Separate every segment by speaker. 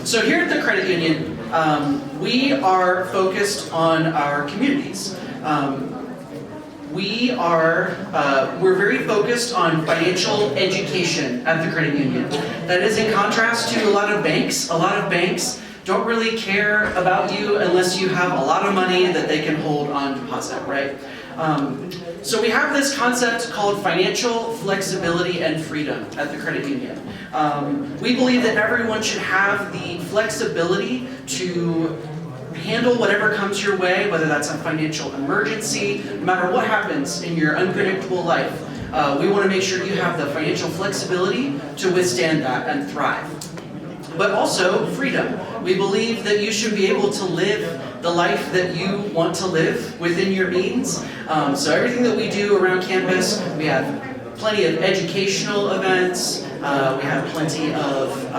Speaker 1: So here at the credit union, we are focused on our communities. We're very focused on financial education at the credit union. That is in contrast to a lot of banks. A lot of banks don't really care about you unless you have a lot of money that they can hold on deposit, right? So we have this concept called financial flexibility and freedom at the credit union. We believe that everyone should have the flexibility to handle whatever comes your way, whether that's a financial emergency, no matter what happens in your unpredictable life. We want to make sure you have the financial flexibility to withstand that and thrive. But also freedom. We believe that you should be able to live the life that you want to live within your means. So everything that we do around campus, we have plenty of educational events, we have plenty of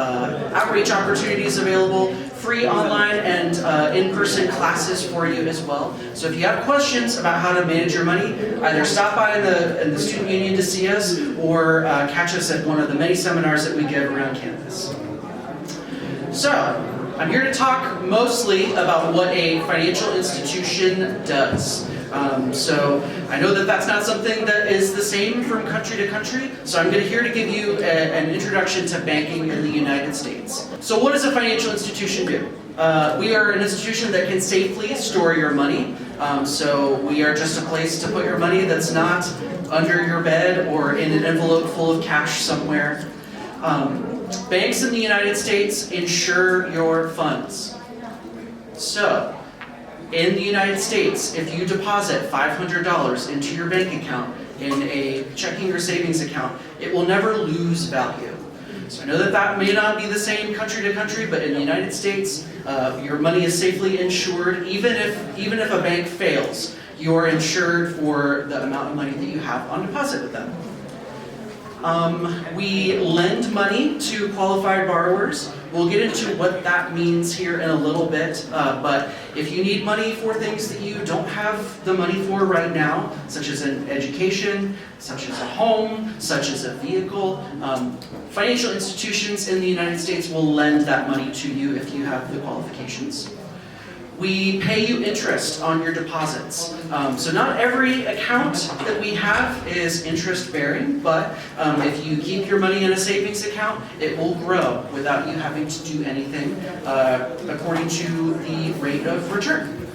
Speaker 1: outreach opportunities available, free online and in-person classes for you as well. So if you have questions about how to manage your money, either stop by in the student union to see us or catch us at one of the many seminars that we give around campus. So, I'm here to talk mostly about what a financial institution does. So I know that that's not something that is the same from country to country, so I'm here to give you an introduction to banking in the United States. So what does a financial institution do? We are an institution that can safely store your money. So we are just a place to put your money that's not under your bed or in an envelope full of cash somewhere. Banks in the United States insure your funds. So, in the United States, if you deposit $500 into your bank account in a checking or savings account, it will never lose value. So I know that that may not be the same country to country, but in the United States, your money is safely insured. Even if a bank fails, you are insured for the amount of money that you have on deposit with them. We lend money to qualified borrowers. We'll get into what that means here in a little bit, but if you need money for things that you don't have the money for right now, such as an education, such as a home, such as a vehicle, financial institutions in the United States will lend that money to you if you have the qualifications. We pay you interest on your deposits. So not every account that we have is interest bearing, but if you keep your money in a savings account, it will grow without you having to do anything according to the rate of return.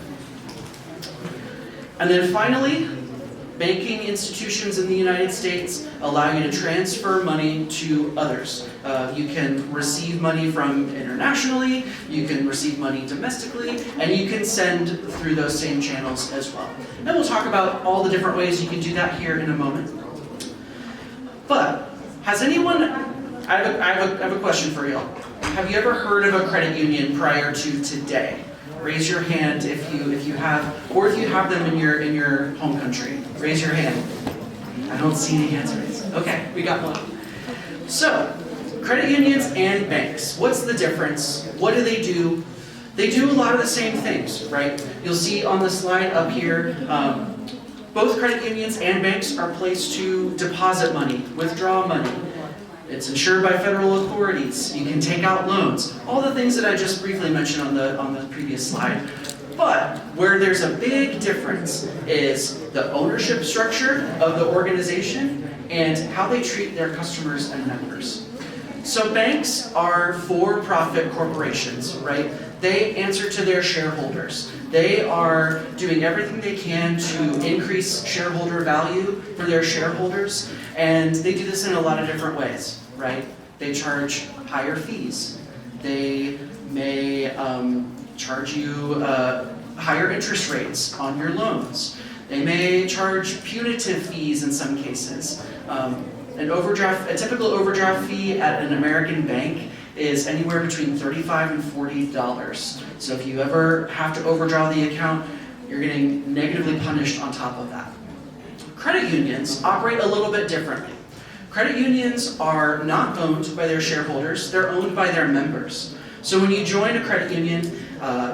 Speaker 1: And then finally, banking institutions in the United States allow you to transfer money to others. You can receive money from internationally, you can receive money domestically, and you can send through those same channels as well. And we'll talk about all the different ways you can do that here in a moment. But, has anyone, I have a question for y'all. Have you ever heard of a credit union prior to today? Raise your hand if you have, or if you have them in your home country. Raise your hand. I don't see any hands raised. Okay, we got one. So, credit unions and banks. What's the difference? What do? They do a lot of the same things, right? You'll see on the slide up here, both credit unions and banks are placed to deposit money, withdraw money. It's insured by federal authorities. You can take out loans. All the things that I just briefly mentioned on the previous slide. But where there's a big difference is the ownership structure of the organization and how they treat their customers and members. So banks are for-profit corporations, right? They answer to their shareholders. They are doing everything they can to increase shareholder value for their shareholders, and they do this in a lot of different ways, right? They charge higher fees. They may charge you higher interest rates on your loans. They may charge punitive fees in some cases. A typical overdraft fee at an American bank is anywhere between $35 and $40. So if you ever have to overdraw the account, you're getting negatively punished on top of that. Credit unions operate a little bit differently. Credit unions are not owned by their shareholders, they're owned by their members. So when you join a credit union,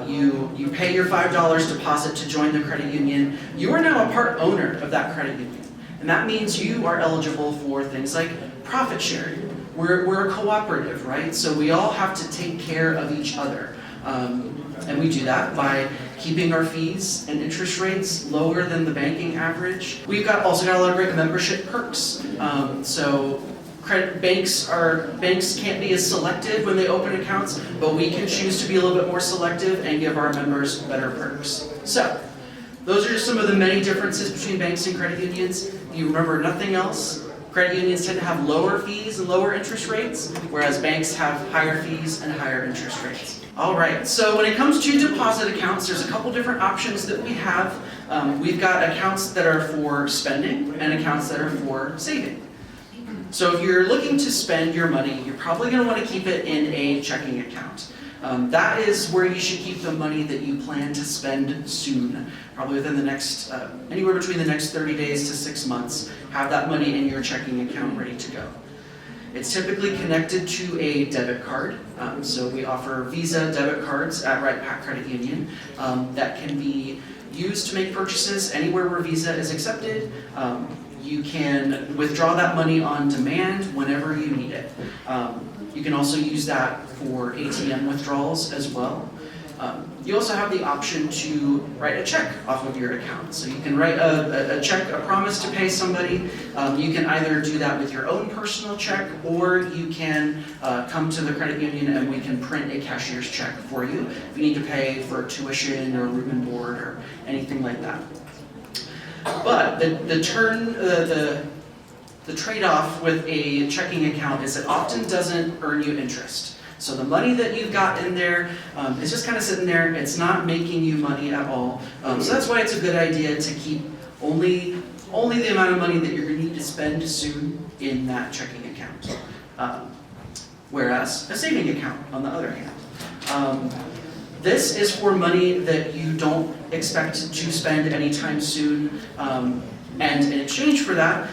Speaker 1: you pay your $5 deposit to join the credit union, you are now a part owner of that credit union. And that means you are eligible for things like profit sharing. we're a cooperative, right? So we all have to take care of each other. And we do that by keeping our fees and interest rates lower than the banking average. We've also got a lot of great membership perks. So banks can't be as selective when they open accounts, but we can choose to be a little bit more selective and give our members better perks. So those are just some of the many differences between banks and credit unions. If you remember nothing else, credit unions tend to have lower fees and lower interest rates, whereas banks have higher fees and higher interest rates. All right, so when it comes to deposit accounts, there's a couple different options that we have. We've got accounts that are for spending and accounts that are for saving. So if you're looking to spend your money, you're probably going to want to keep it in a checking account. That is where you should keep the money that you plan to spend soon, probably within the next, anywhere between the next 30 days to 6 months. Have that money in your checking account ready to go. It's typically connected to a debit card. So we offer Visa debit cards at Wright-Patt Credit Union that can be used to make purchases anywhere where Visa is accepted. You can withdraw that money on demand whenever you need it. You can also use that for ATM withdrawals as well. You also have the option to write a check off of your account. So you can write a check, a promise to pay somebody. You can either do that with your own personal check, or you can come to the credit union and we can print a cashier's check for you if you need to pay for tuition or room and board or anything like that. But the trade-off with a checking account is it often doesn't earn you interest. So the money that you've got in there is just kind of sitting there. It's not making you money at all. So that's why it's a good idea to keep only the amount of money that you're going to need to spend soon in that checking account. Whereas a saving account, on the other hand, this is for money that you don't expect to spend anytime soon. And in exchange for that,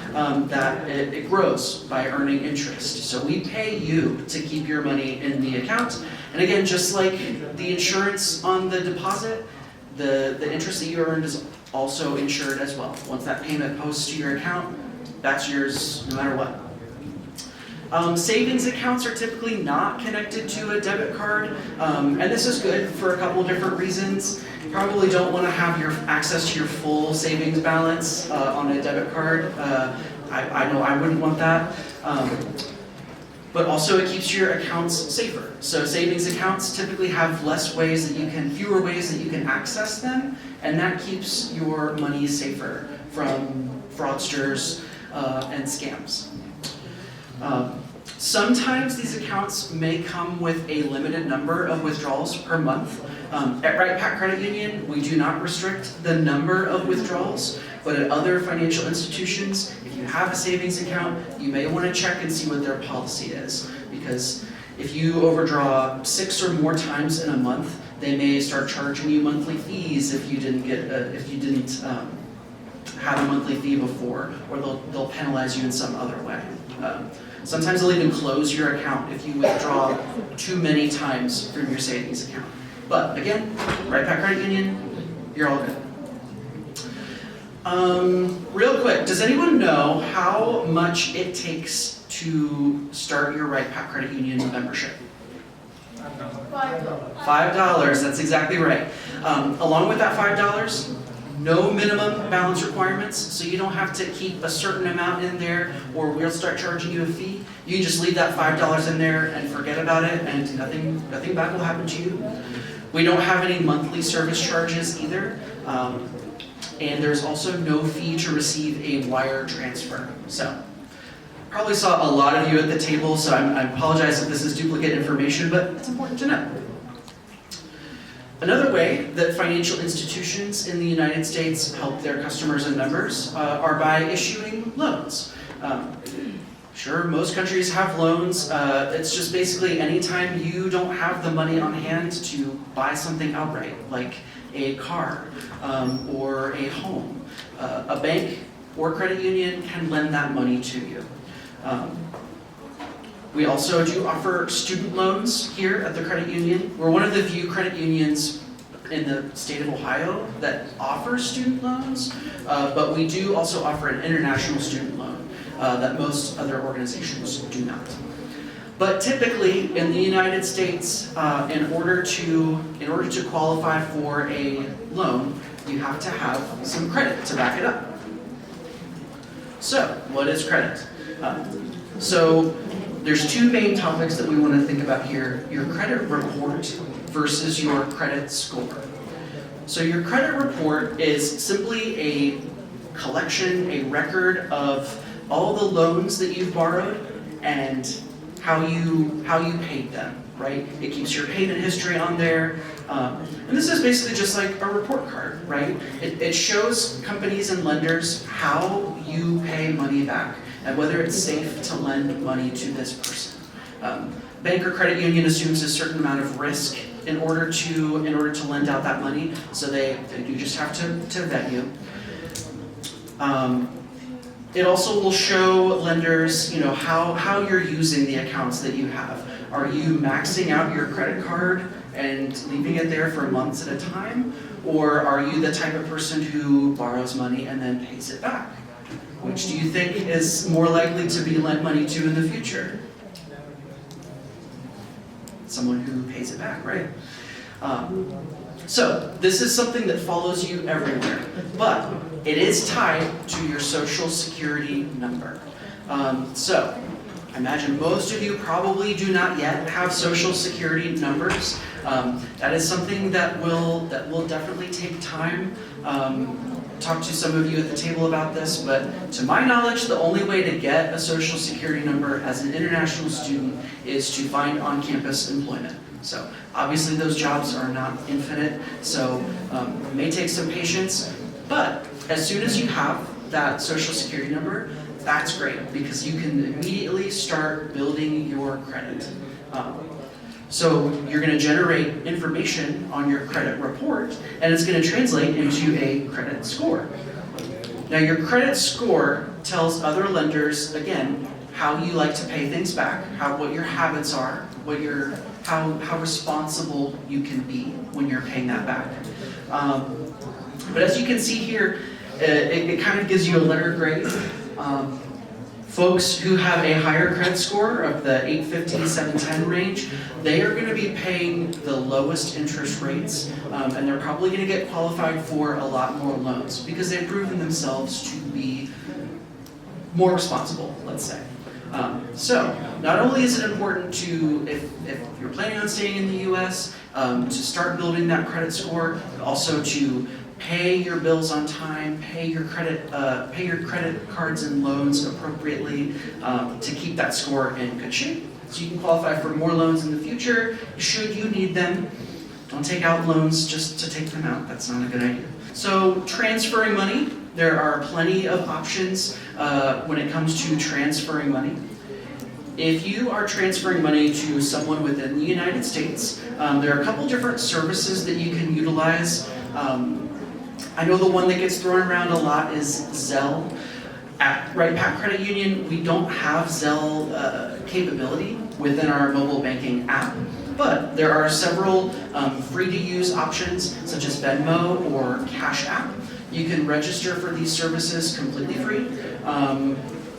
Speaker 1: it grows by earning interest. So we pay you to keep your money in the account. And again, just like the insurance on the deposit, the interest that you earned is also insured as well. Once that payment posts to your account, that's yours no matter what. Savings accounts are typically not connected to a debit card, and this is good for a couple of different reasons. You probably don't want to have your access to your full savings balance on a debit card. I know I wouldn't want that. But also it keeps your accounts safer. So savings accounts typically have fewer ways that you can access them, and that keeps your money safer from fraudsters and scams. Sometimes these accounts may come with a limited number of withdrawals per month. At Wright-Patt Credit Union, we do not restrict the number of withdrawals, but at other financial institutions, if you have a savings account, you may want to check and see what their policy is. Because if you overdraw 6 or more times in a month, they may start charging you monthly fees if you didn't have a monthly fee before, or they'll penalize you in some other way. Sometimes they'll even close your account if you withdraw too many times from your savings account. But again, Wright-Patt Credit Union, you're all good. Real quick, does anyone know how much it takes to start your Wright-Patt Credit Union membership? $5, that's exactly right. Along with that $5, no minimum balance requirements, so you don't have to keep a certain amount in there or we'll start charging you a fee. You can just leave that $5 in there and forget about it, and nothing bad will happen to you. We don't have any monthly service charges either, and there's also no fee to receive a wire transfer. So, probably saw a lot of you at the table, so I apologize if this is duplicate information, but it's important to know. Another way that financial institutions in the United States help their customers and members are by issuing loans. Sure, most countries have loans. It's just basically anytime you don't have the money on hand to buy something outright, like a car or a home, a bank or credit union can lend that money to you. We also do offer student loans here at the credit union. We're one of the few credit unions in the state of Ohio that offers student loans, but we do also offer an international student loan that most other organizations do not. But typically, in the United States, in order to qualify for a loan, you have to have some credit to back it up. So, what is credit? So, there's two main topics that we want to think about here: your credit report versus your credit score. So, your credit report is simply a collection, a record of all the loans that you've borrowed and how you paid them, right? It keeps your payment history on there. And this is basically just like a report card, right? It shows companies and lenders how you pay money back and whether it's safe to lend money to this person. Bank or credit union assumes a certain amount of risk in order to lend out that money, so they do just have to vet you. It also will show lenders, how you're using the accounts that you have. Are you maxing out your credit card and leaving it there for months at a time? Or are you the type of person who borrows money and then pays it back? Which do you think is more likely to be lent money to in the future? Someone who pays it back, right? So this is something that follows you everywhere, but it is tied to your social security number. So I imagine most of you probably do not yet have social security numbers. That is something that will definitely take time. Talk to some of you at the table about this, but to my knowledge, the only way to get a social security number as an international student is to find on-campus employment. So obviously those jobs are not infinite, so it may take some patience, but as soon as you have that social security number, that's great because you can immediately start building your credit. So you're going to generate information on your credit report, and it's going to translate into a credit score. Now your credit score tells other lenders, again, how you like to pay things back, what your habits are, how responsible you can be when you're paying that back. But as you can see here, it kind of gives you a letter grade. Folks who have a higher credit score of the 850, 710 range, they are going to be paying the lowest interest rates, and they're probably going to get qualified for a lot more loans because they've proven themselves to be more responsible, let's say. So, not only is it important to, if you're planning on staying in the U.S., to start building that credit score, but also to pay your bills on time, pay your credit cards and loans appropriately to keep that score in good shape, so you can qualify for more loans in the future should you need them. Don't take out loans just to take them out. That's not a good idea. So transferring money, there are plenty of options when it comes to transferring money. If you are transferring money to someone within the United States, there are a couple different services that you can utilize. I know the one that gets thrown around a lot is Zelle. At Wright-Patt Credit Union, we don't have Zelle capability within our mobile banking app, but there are several free-to-use options such as Venmo or Cash App. You can register for these services completely free,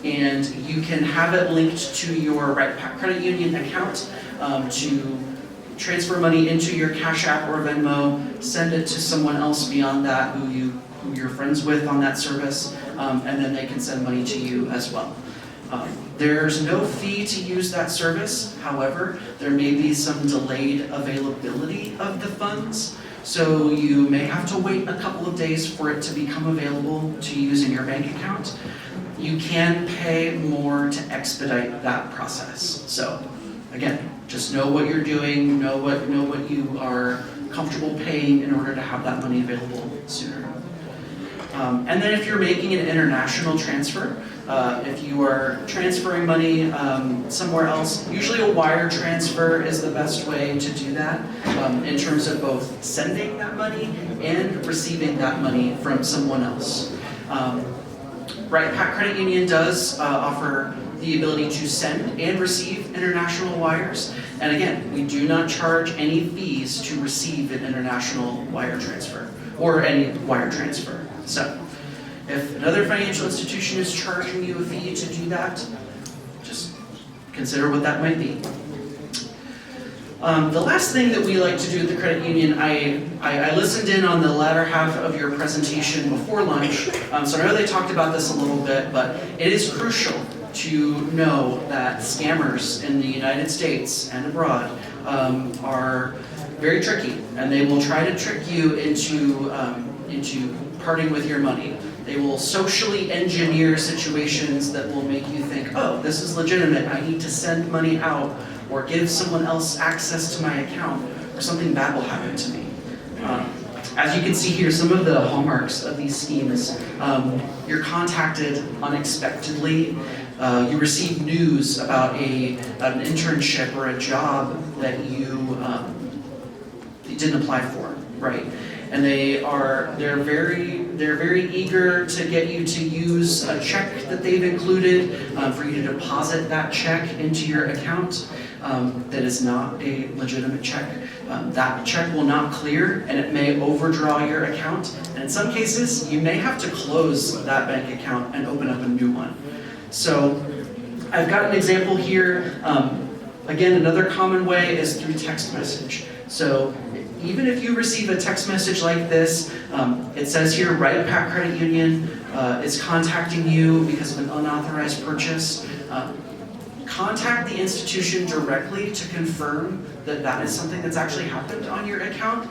Speaker 1: and you can have it linked to your Wright-Patt Credit Union account to transfer money into your Cash App or Venmo, send it to someone else beyond that who you're friends with on that service, and then they can send money to you as well. There's no fee to use that service. However, there may be some delayed availability of the funds, so you may have to wait a couple of days for it to become available to use in your bank account. You can pay more to expedite that process. So, again, just know what you're doing, know what you are comfortable paying in order to have that money available sooner. And then if you're making an international transfer, if you are transferring money somewhere else, usually a wire transfer is the best way to do that in terms of both sending that money and receiving that money from someone else. Wright-Patt Credit Union does offer the ability to send and receive international wires. And again, we do not charge any fees to receive an international wire transfer or any wire transfer. So if another financial institution is charging you a fee to do that, just consider what that might be. The last thing that we like to do at the credit union, I listened in on the latter half of your presentation before lunch, so I know they talked about this a little bit, but it is crucial to know that scammers in the United States and abroad are very tricky, and they will try to trick you into parting with your money. They will socially engineer situations that will make you think, oh, this is legitimate, I need to send money out, or give someone else access to my account, or something bad will happen to me. As you can see here, some of the hallmarks of these schemes. You're contacted unexpectedly. You receive news about an internship or a job that you didn't apply for, right? And they're very eager to get you to use a check that they've included for you to deposit that check into your account. That is not a legitimate check. That check will not clear, and it may overdraw your account. And in some cases, you may have to close that bank account and open up a new one. So I've got an example here. Again, another common way is through text message. So even if you receive a text message like this, it says here, Wright-Patt Credit Union is contacting you because of an unauthorized purchase. Contact the institution directly to confirm that that is something that's actually happened on your account,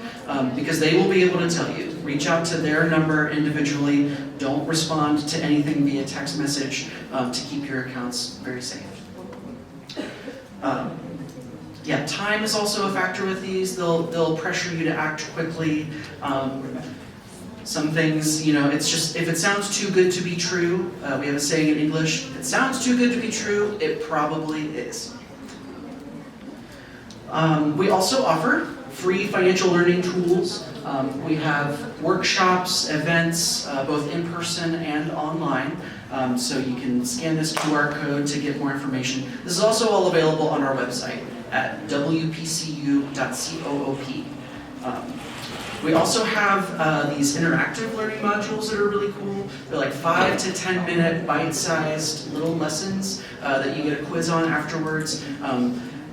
Speaker 1: because they will be able to tell you. Reach out to their number individually. Don't respond to anything via text message to keep your accounts very safe. Yeah, time is also a factor with these. They'll pressure you to act quickly. Some things, it's just, if it sounds too good to be true, we have a saying in English, if it sounds too good to be true, it probably is. We also offer free financial learning tools. We have workshops, events, both in person and online. So you can scan this QR code to get more information. This is also all available on our website at wpcu.coop. We also have these interactive learning modules that are really cool. They're like 5 to 10 minute bite-sized little lessons that you get a quiz on afterwards.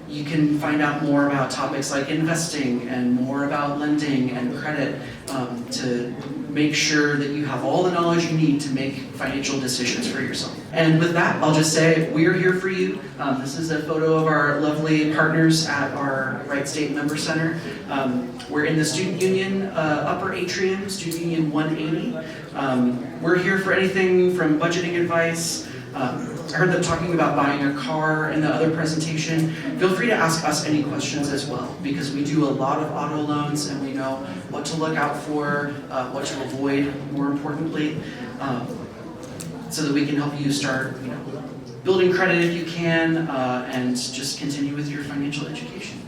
Speaker 1: You can find out more about topics like investing and more about lending and credit to make sure that you have all the knowledge you need to make financial decisions for yourself. And with that, I'll just say we're here for you. This is a photo of our lovely partners at our Wright State Member Center. We're in the Student Union upper atrium, Student Union 180. We're here for anything from budgeting advice. I heard them talking about buying a car in the other presentation. Feel free to ask us any questions as well, because we do a lot of auto loans and we know what to look out for, what to avoid, more importantly, so that we can help you start building credit if you can, and just continue with your financial education.